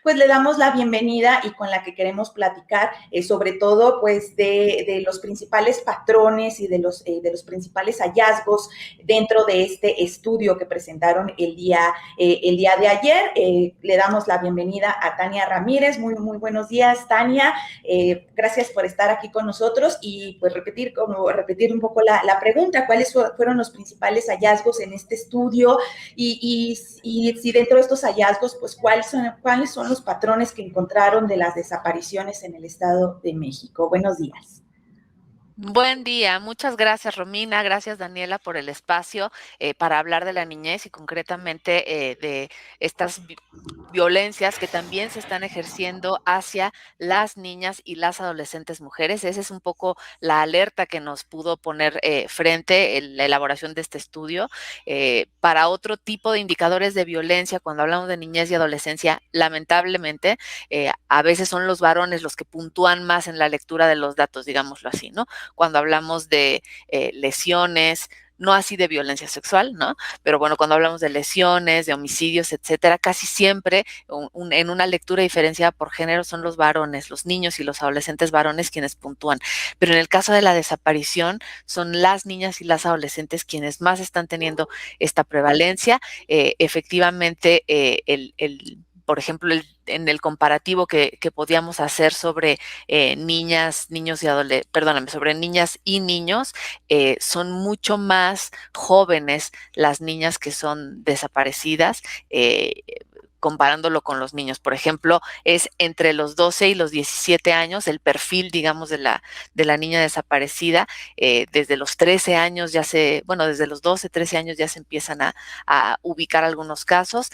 pues le damos la bienvenida y con la que queremos platicar sobre todo pues de los principales patrones y de los principales hallazgos dentro de este estudio que presentaron el día de ayer. Le damos la bienvenida a Tania Ramírez. Muy buenos días, Tania. Gracias por estar aquí con nosotros y pues repetir un poco la pregunta, ¿cuáles fueron los principales hallazgos en este estudio? Y si dentro de estos hallazgos, pues cuáles son los patrones que encontraron de las desapariciones en el Estado de México. Buenos días. Buen día, muchas gracias Romina, gracias Daniela por el espacio para hablar de la niñez y concretamente de estas violencias que también se están ejerciendo hacia las niñas y las adolescentes mujeres. Esa es un poco la alerta que nos pudo poner frente en la elaboración de este estudio. Para otro tipo de indicadores de violencia, cuando hablamos de niñez y adolescencia, lamentablemente a veces son los varones los que puntúan más en la lectura de los datos, digámoslo así, ¿no? Cuando hablamos de lesiones, no así de violencia sexual, ¿no? Pero bueno, cuando hablamos de lesiones, de homicidios, etcétera, casi siempre en una lectura diferenciada por género son los varones, los niños y los adolescentes varones quienes puntúan. Pero en el caso de la desaparición, son las niñas y las adolescentes quienes más están teniendo esta prevalencia. Efectivamente, por ejemplo, en el comparativo que podíamos hacer sobre niñas, niños y sobre niñas y niños, son mucho más jóvenes las niñas que son desaparecidas, comparándolo con los niños. Por ejemplo, es entre los 12 y los 17 años el perfil, digamos, de la niña desaparecida. Desde los 13 años desde los 12, 13 años ya se empiezan a ubicar algunos casos.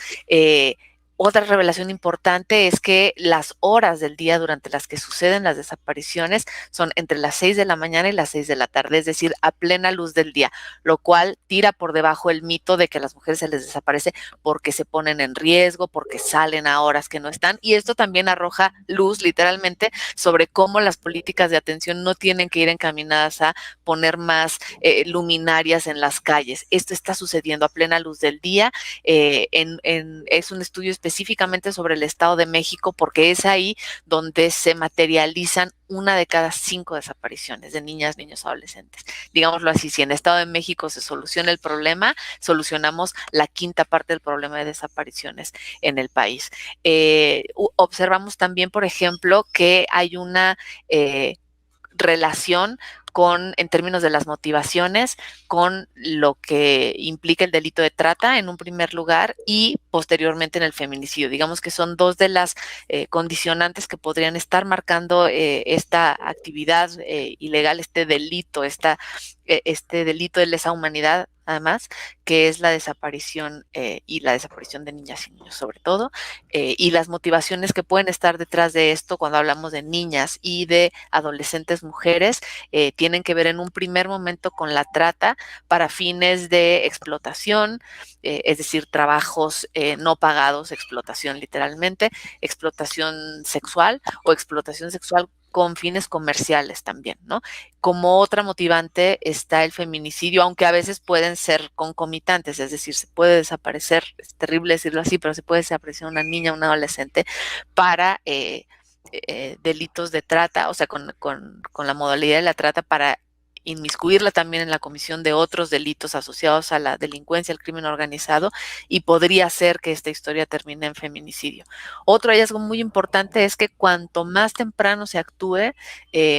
Otra revelación importante es que las horas del día durante las que suceden las desapariciones son entre las 6 de la mañana y las 6 de la tarde, es decir, a plena luz del día, lo cual tira por debajo el mito de que a las mujeres se les desaparece porque se ponen en riesgo, porque salen a horas que no están, y esto también arroja luz literalmente sobre cómo las políticas de atención no tienen que ir encaminadas a poner más luminarias en las calles. Esto está sucediendo a plena luz del día. Es un estudio específicamente sobre el Estado de México porque es ahí donde se materializan 1 de cada 5 desapariciones de niñas, niños, adolescentes. Digámoslo así, si en el Estado de México se soluciona el problema, solucionamos la 1/5 parte del problema de desapariciones en el país. Observamos también, por ejemplo, que hay una relación en términos de las motivaciones, con lo que implica el delito de trata en un primer lugar y posteriormente en el feminicidio. Digamos que son 2 de las condicionantes que podrían estar marcando esta actividad ilegal, este delito de lesa humanidad, además, que es la desaparición y la desaparición de niñas y niños sobre todo, y las motivaciones que pueden estar detrás de esto cuando hablamos de niñas y de adolescentes mujeres, tienen que ver en un primer momento con la trata para fines de explotación, es decir, trabajos no pagados, explotación literalmente, explotación sexual o explotación sexual con fines comerciales también, ¿no? Como otra motivante está el feminicidio, aunque a veces pueden ser concomitantes, es decir, se puede desaparecer, es terrible decirlo así, pero se puede desaparecer una niña, un adolescente para delitos de trata, o sea, con la modalidad de la trata para inmiscuirla también en la comisión de otros delitos asociados a la delincuencia, al crimen organizado, y podría ser que esta historia termine en feminicidio. Otro hallazgo muy importante es que cuanto más temprano se actúe,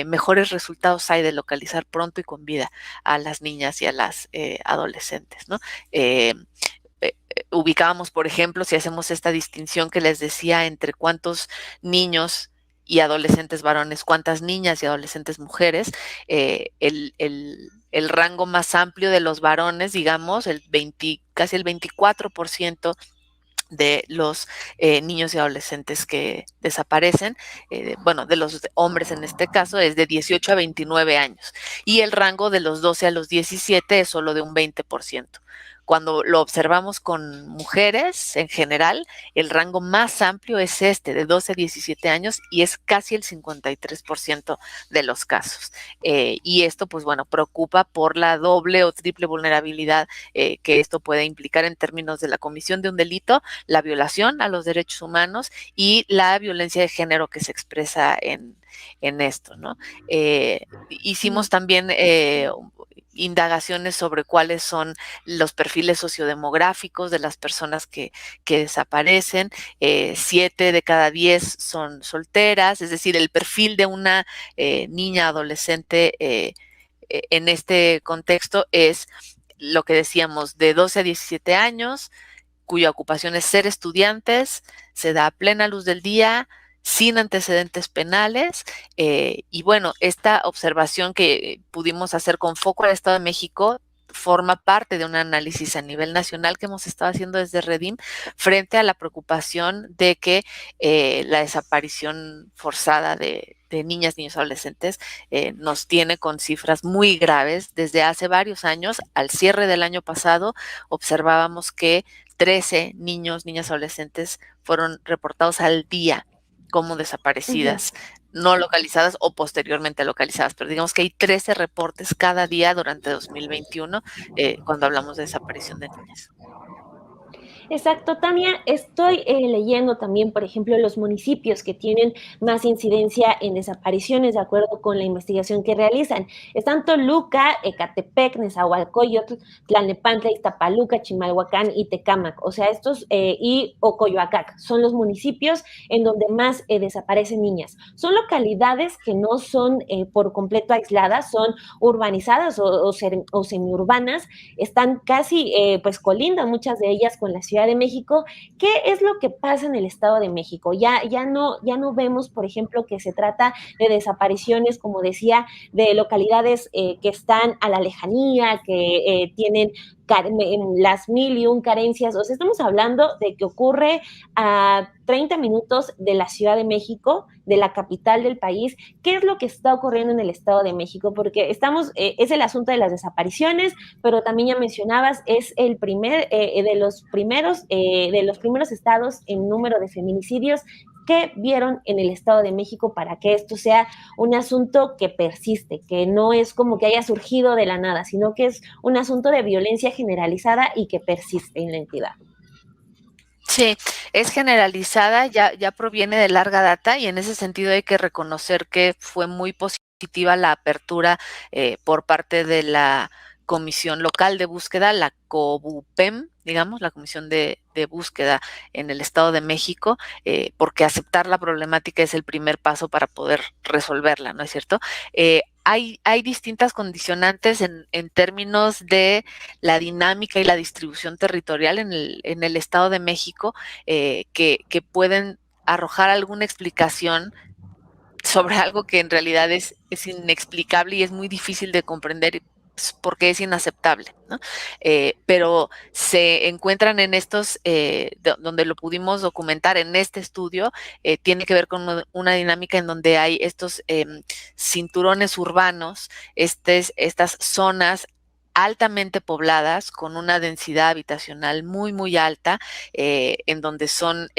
mejores resultados hay de localizar pronto y con vida a las niñas y a las adolescentes, ¿no? Ubicábamos, por ejemplo, si hacemos esta distinción que les decía entre cuántos niños y adolescentes varones, cuántas niñas y adolescentes mujeres, el rango más amplio de los varones, digamos, casi el 24% de los niños y adolescentes que desaparecen, de los hombres en este caso, es de 18 a 29 años, y el rango de los 12 a los 17 es solo de un 20%. Cuando lo observamos con mujeres en general, el rango más amplio es de 12 a 17 años y es casi el 53% de los casos. Y esto, pues bueno, preocupa por la doble o triple vulnerabilidad que esto puede implicar en términos de la comisión de un delito, la violación a los derechos humanos y la violencia de género que se expresa en esto, ¿no? Hicimos también indagaciones sobre cuáles son los perfiles sociodemográficos de las personas que desaparecen. 7 de cada 10 son solteras, es decir, el perfil de una niña adolescente en este contexto es lo que decíamos, de 12 a 17 años, cuya ocupación es ser estudiantes, se da a plena luz del día, sin antecedentes penales. Y bueno, esta observación que pudimos hacer con foco al Estado de México forma parte de un análisis a nivel nacional que hemos estado haciendo desde Redim frente a la preocupación de que la desaparición forzada de niñas, niños, adolescentes nos tiene con cifras muy graves. Desde hace varios años, al cierre del año pasado, observábamos que 13 niños, niñas, adolescentes fueron reportados al día como desaparecidas, no localizadas o posteriormente localizadas, pero digamos que hay 13 reportes cada día durante 2021 cuando hablamos de desaparición de niñas. Exacto, Tania. Estoy leyendo también, por ejemplo, los municipios que tienen más incidencia en desapariciones, de acuerdo con la investigación que realizan. Están Toluca, Ecatepec, Nezahualcóyotl, Tlalnepantla, Iztapaluca, Chimalhuacán y Tecámac. O sea, estos y Ocoyoacac son los municipios en donde más desaparecen niñas. Son localidades que no son por completo aisladas, son urbanizadas o semiurbanas, están casi, pues colindan muchas de ellas con la Ciudad de México. ¿Qué es lo que pasa en el Estado de México? Ya no vemos, por ejemplo, que se trata de desapariciones, como decía, de localidades que están a la lejanía, que tienen las 1001 carencias. O sea, estamos hablando de que ocurre a 30 minutos de la Ciudad de México, de la capital del país. ¿Qué es lo que está ocurriendo en el Estado de México? Porque es el asunto de las desapariciones, pero también ya mencionabas, es el primer de los primeros estados en número de feminicidios. ¿Qué vieron en el Estado de México para que esto sea un asunto que persiste, que no es como que haya surgido de la nada, sino que es un asunto de violencia generalizada y que persiste en la entidad? Sí, es generalizada, ya proviene de larga data y en ese sentido hay que reconocer que fue muy positiva la apertura por parte de la Comisión Local de Búsqueda, la COBUPEM, digamos, la Comisión de Búsqueda en el Estado de México, porque aceptar la problemática es el primer paso para poder resolverla, ¿no es cierto? Hay distintas condicionantes en términos de la dinámica y la distribución territorial en el Estado de México que pueden arrojar alguna explicación sobre algo que en realidad es inexplicable y es muy difícil de comprender porque es inaceptable, ¿no? Pero se encuentran en estos, donde lo pudimos documentar en este estudio, tiene que ver con una dinámica en donde hay estos cinturones urbanos, estas zonas altamente pobladas, con una densidad habitacional muy, muy alta, en donde son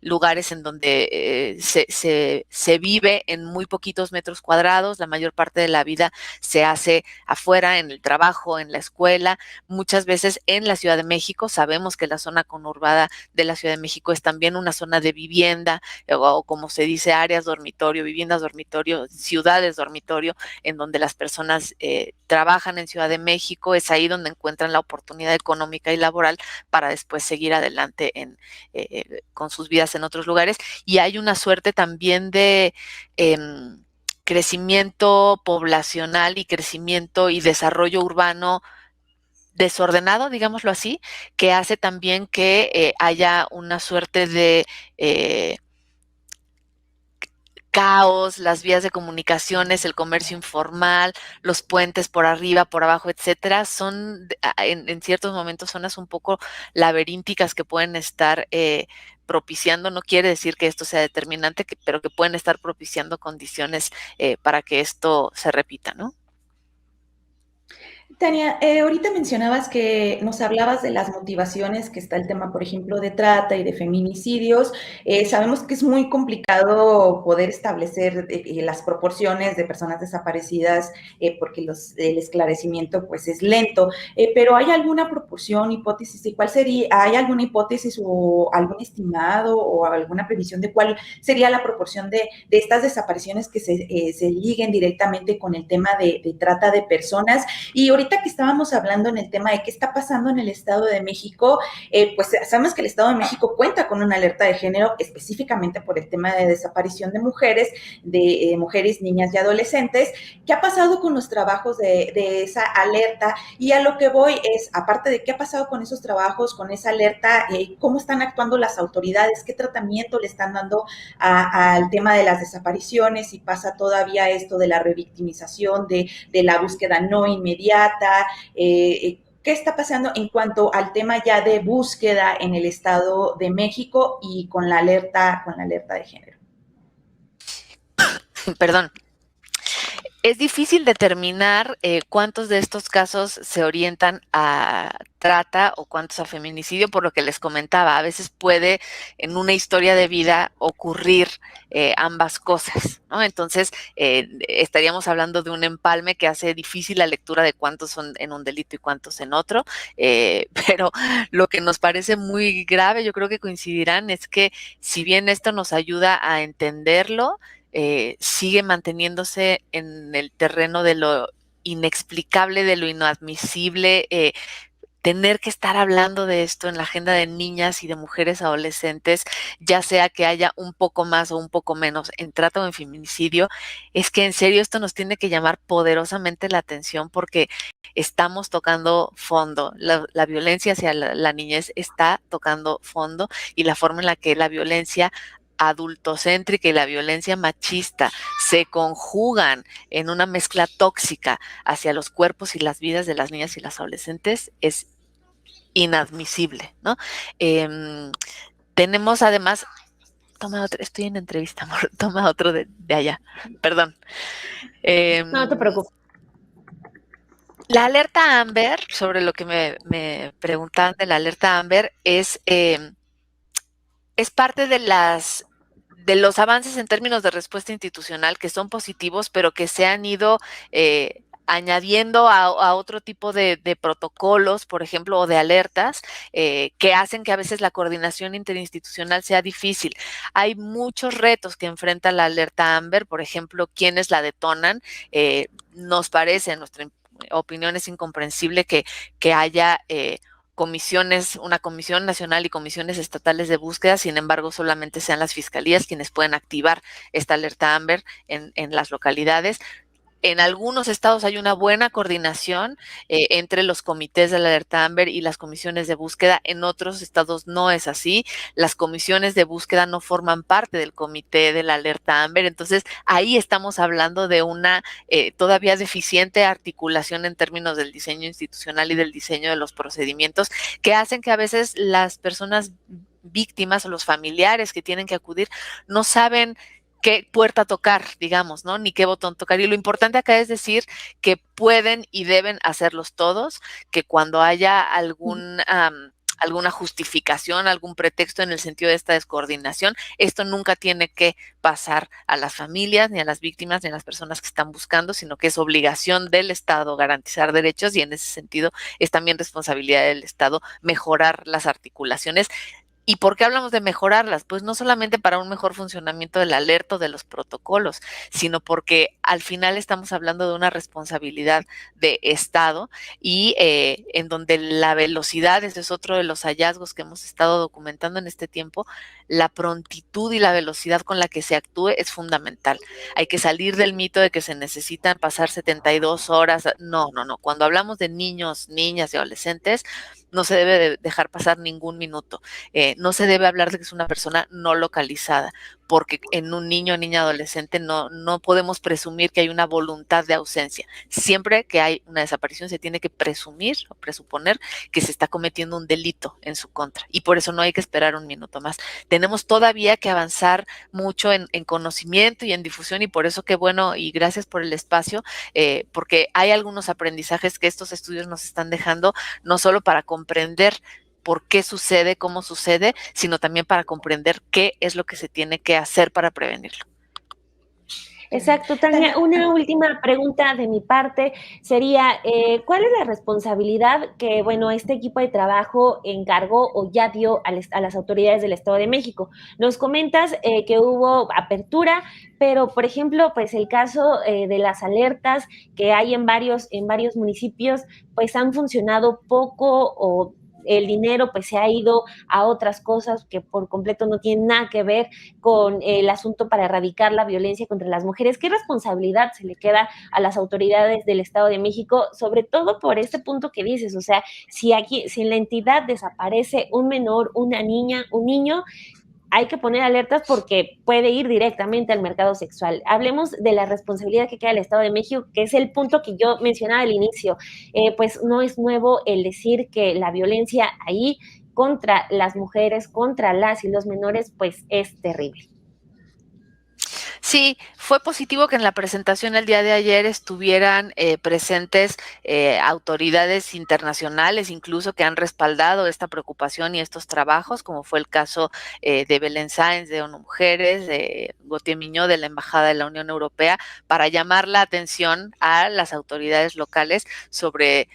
lugares en donde se vive en muy poquitos metros cuadrados, la mayor parte de la vida se hace afuera, en el trabajo, en la escuela, muchas veces en la Ciudad de México. Sabemos que la zona conurbada de la Ciudad de México es también una zona de vivienda, o como se dice, áreas dormitorio, viviendas dormitorio, ciudades dormitorio, en donde las personas trabajan en Ciudad de México. Es ahí donde encuentran la oportunidad económica y laboral para después seguir adelante con sus vidas en otros lugares. Y hay una suerte también de crecimiento poblacional y crecimiento y desarrollo urbano desordenado, digámoslo así, que hace también que haya una suerte de caos, las vías de comunicaciones, el comercio informal, los puentes por arriba, por abajo, etcétera, son en ciertos momentos zonas un poco laberínticas que pueden estar propiciando, no quiere decir que esto sea determinante, pero que pueden estar propiciando condiciones para que esto se repita, ¿no? Tania, ahorita mencionabas que nos hablabas de las motivaciones, que está el tema, por ejemplo, de trata y de feminicidios. Sabemos que es muy complicado poder establecer las proporciones de personas desaparecidas porque el esclarecimiento pues es lento, pero ¿hay alguna proporción, hipótesis? ¿Y cuál sería? ¿Hay alguna hipótesis o algún estimado o alguna previsión de cuál sería la proporción de estas desapariciones que se liguen directamente con el tema de trata de personas? Y ahorita que estábamos hablando en el tema de qué está pasando en el Estado de México, pues sabemos que el Estado de México cuenta con una alerta de género específicamente por el tema de desaparición de mujeres, niñas y adolescentes. ¿Qué ha pasado con los trabajos de esa alerta? Y a lo que voy es, aparte de qué ha pasado con esos trabajos, con esa alerta, cómo están actuando las autoridades, qué tratamiento le están dando al tema de las desapariciones, y pasa todavía esto de la revictimización, de la búsqueda no inmediata, ¿qué está pasando en cuanto al tema ya de búsqueda en el Estado de México y con la alerta de género? Perdón. Es difícil determinar cuántos de estos casos se orientan a trata o cuántos a feminicidio, por lo que les comentaba. A veces puede en una historia de vida ocurrir ambas cosas, ¿no? Entonces, estaríamos hablando de un empalme que hace difícil la lectura de cuántos son en un delito y cuántos en otro, pero lo que nos parece muy grave, yo creo que coincidirán, es que si bien esto nos ayuda a entenderlo, sigue manteniéndose en el terreno de lo inexplicable, de lo inadmisible, tener que estar hablando de esto en la agenda de niñas y de mujeres adolescentes, ya sea que haya un poco más o un poco menos en trata o en feminicidio, es que en serio esto nos tiene que llamar poderosamente la atención porque estamos tocando fondo. La violencia hacia la niñez está tocando fondo, y la forma en la que la violencia adultocéntrica y la violencia machista se conjugan en una mezcla tóxica hacia los cuerpos y las vidas de las niñas y las adolescentes es inadmisible, ¿no? Tenemos además, toma otro, estoy en entrevista, amor, toma otro de allá, perdón. No te preocupes. La alerta Amber, sobre lo que me preguntaban de la alerta Amber, es parte de los avances en términos de respuesta institucional que son positivos, pero que se han ido añadiendo a otro tipo de protocolos, por ejemplo, o de alertas, que hacen que a veces la coordinación interinstitucional sea difícil. Hay muchos retos que enfrenta la alerta Amber, por ejemplo, quienes la detonan. Nos parece, en nuestra opinión, es incomprensible que haya una comisión nacional y comisiones estatales de búsqueda, sin embargo, solamente sean las fiscalías quienes pueden activar esta alerta Amber en las localidades. En algunos estados hay una buena coordinación entre los comités de la alerta Amber y las comisiones de búsqueda. En otros estados no es así. Las comisiones de búsqueda no forman parte del comité de la alerta Amber. Entonces, ahí estamos hablando de una todavía deficiente articulación en términos del diseño institucional y del diseño de los procedimientos, que hacen que a veces las personas víctimas o los familiares que tienen que acudir no saben qué puerta tocar, digamos, ¿no? Ni qué botón tocar. Y lo importante acá es decir que pueden y deben hacerlos todos, que cuando haya alguna justificación, algún pretexto en el sentido de esta descoordinación, esto nunca tiene que pasar a las familias, ni a las víctimas, ni a las personas que están buscando, sino que es obligación del Estado garantizar derechos, y en ese sentido es también responsabilidad del Estado mejorar las articulaciones. ¿Y por qué hablamos de mejorarlas? Pues no solamente para un mejor funcionamiento del alerta o de los protocolos, sino porque al final estamos hablando de una responsabilidad de Estado, y en donde la velocidad, ese es otro de los hallazgos que hemos estado documentando en este tiempo, la prontitud y la velocidad con la que se actúe es fundamental. Hay que salir del mito de que se necesitan pasar 72 horas. No. Cuando hablamos de niños, niñas y adolescentes, no se debe de dejar pasar ningún minuto. No se debe hablar de que es una persona no localizada. porque en un niño o niña adolescente no podemos presumir que hay una voluntad de ausencia. Siempre que hay una desaparición se tiene que presumir o presuponer que se está cometiendo un delito en su contra, y por eso no hay que esperar un minuto más. Tenemos todavía que avanzar mucho en conocimiento y en difusión, y por eso qué bueno, y gracias por el espacio, porque hay algunos aprendizajes que estos estudios nos están dejando, no solo para comprender por qué sucede, cómo sucede, sino también para comprender qué es lo que se tiene que hacer para prevenirlo. Exacto, Tania. Una última pregunta de mi parte sería, ¿cuál es la responsabilidad que, bueno, este equipo de trabajo encargó o ya dio a las autoridades del Estado de México? Nos comentas que hubo apertura, pero, por ejemplo, pues el caso de las alertas que hay en varios municipios, pues han funcionado poco o el dinero pues se ha ido a otras cosas que por completo no tienen nada que ver con el asunto para erradicar la violencia contra las mujeres. ¿Qué responsabilidad se le queda a las autoridades del Estado de México, sobre todo por este punto que dices? O sea, si en la entidad desaparece un menor, una niña, un niño, hay que poner alertas porque puede ir directamente al mercado sexual. Hablemos de la responsabilidad que queda el Estado de México, que es el punto que yo mencionaba al inicio. Pues no es nuevo el decir que la violencia ahí contra las mujeres, contra las y los menores, pues es terrible. Sí, fue positivo que en la presentación el día de ayer estuvieran presentes autoridades internacionales, incluso que han respaldado esta preocupación y estos trabajos, como fue el caso de Belén Sáenz de ONU Mujeres, de Gautier Miñó de la Embajada de la Unión Europea, para llamar la atención a las autoridades locales sobre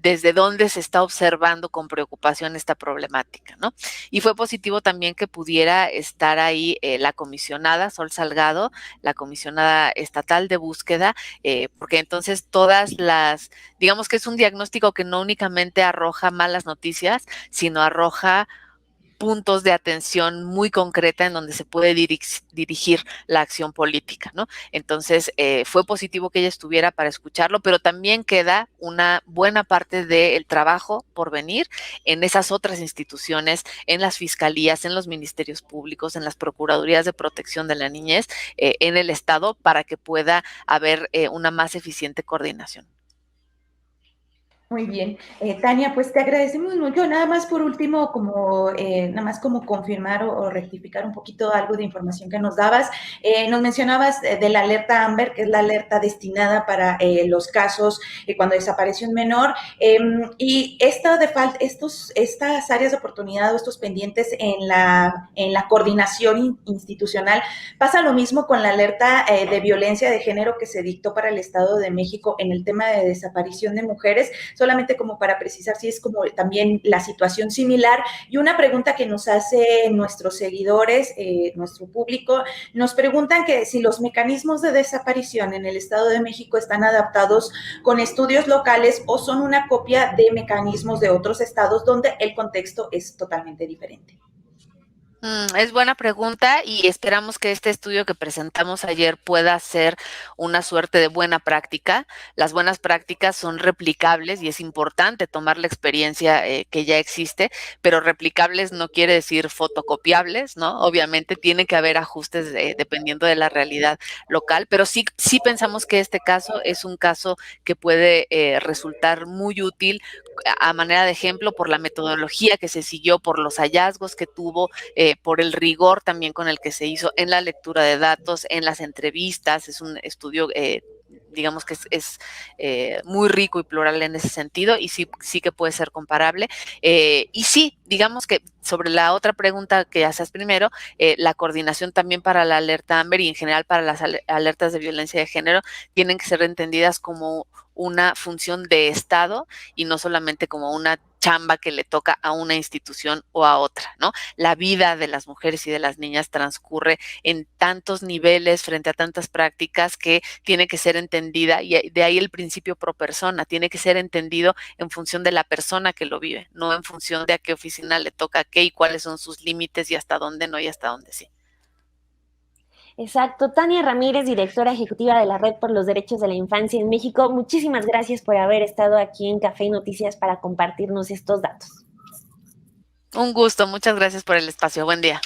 desde dónde se está observando con preocupación esta problemática, ¿no? Y fue positivo también que pudiera estar ahí la comisionada Sol Salgado, la comisionada estatal de búsqueda, porque entonces digamos que es un diagnóstico que no únicamente arroja malas noticias, sino arroja puntos de atención muy concreta en donde se puede dirigir la acción política, ¿no? Entonces, fue positivo que ella estuviera para escucharlo, pero también queda una buena parte del trabajo por venir en esas otras instituciones, en las fiscalías, en los ministerios públicos, en las procuradurías de protección de la niñez, en el Estado, para que pueda haber una más eficiente coordinación. Muy bien. Tania, pues te agradecemos mucho. Nada más por último, nada más como confirmar o rectificar un poquito algo de información que nos dabas. Nos mencionabas de la alerta AMBER, que es la alerta destinada para los casos cuando desaparece un menor. Y estas áreas de oportunidad o estos pendientes en la coordinación institucional, pasa lo mismo con la alerta de violencia de género que se dictó para el Estado de México en el tema de desaparición de mujeres. Solamente como para precisar si es como también la situación similar. Y una pregunta que nos hacen nuestros seguidores, nuestro público, nos preguntan que si los mecanismos de desaparición en el Estado de México están adaptados con estudios locales o son una copia de mecanismos de otros estados donde el contexto es totalmente diferente. Es buena pregunta y esperamos que este estudio que presentamos ayer pueda ser una suerte de buena práctica. Las buenas prácticas son replicables y es importante tomar la experiencia que ya existe, pero replicables no quiere decir fotocopiables, ¿no? Obviamente tiene que haber ajustes dependiendo de la realidad local, pero sí pensamos que este caso es un caso que puede resultar muy útil a manera de ejemplo por la metodología que se siguió, por los hallazgos que tuvo, por el rigor también con el que se hizo en la lectura de datos, en las entrevistas. Es un estudio digamos que es muy rico y plural en ese sentido y sí que puede ser comparable. Y sí, digamos que sobre la otra pregunta que haces primero, la coordinación también para la alerta AMBER y en general para las alertas de violencia de género tienen que ser entendidas como una función de Estado y no solamente como una chamba que le toca a una institución o a otra, ¿no? La vida de las mujeres y de las niñas transcurre en tantos niveles frente a tantas prácticas que tiene que ser entendida y de ahí el principio pro persona, tiene que ser entendido en función de la persona que lo vive, no en función de a qué oficina le toca qué y cuáles son sus límites y hasta dónde no y hasta dónde sí. Exacto. Tania Ramírez, directora ejecutiva de la Red por los Derechos de la Infancia en México, muchísimas gracias por haber estado aquí en Café y Noticias para compartirnos estos datos. Un gusto, muchas gracias por el espacio. Buen día.